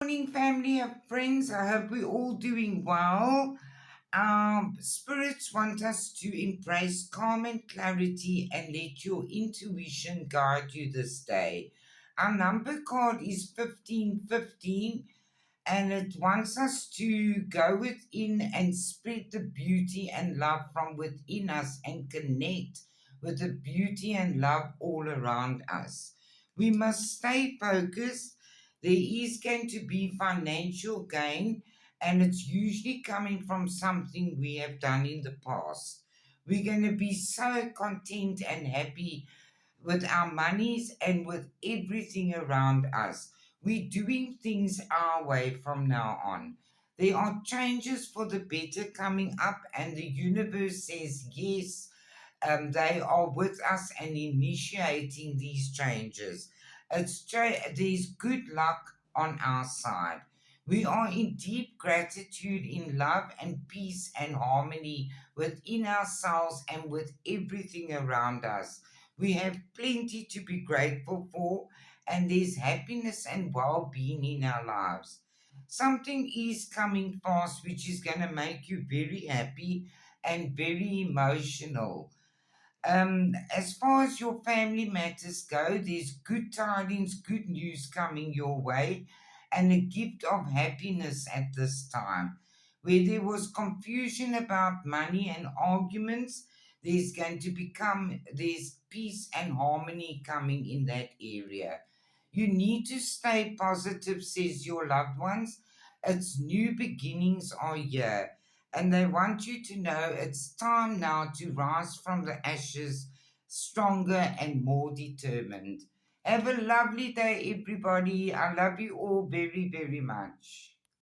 Morning, family and friends. I hope we're all doing well. Spirits want us to embrace calm and clarity and let your intuition guide you this day. Our number card is 1515 and it wants us to go within and spread the beauty and love from within us and connect with the beauty and love all around us. We must stay focused. There is going to be financial gain, and it's usually coming from something we have done in the past. We're going to be so content and happy with our monies and with everything around us. We're doing things our way from now on. There are changes for the better coming up, and the universe says yes, they are with us and initiating these changes. There's good luck on our side. We are in deep gratitude, in love and peace and harmony within ourselves and with everything around us. We have plenty to be grateful for, and there's happiness and well being in our lives. Something is coming fast which is going to make you very happy and very emotional. As far as your family matters go, there's good tidings, good news coming your way, and a gift of happiness at this time. Where there was confusion about money and arguments, there's peace and harmony coming in that area. You need to stay positive, says your loved ones. It's new beginnings are here, and they want you to know it's time now to rise from the ashes stronger and more determined. Have a lovely day, everybody. I love you all very, very much.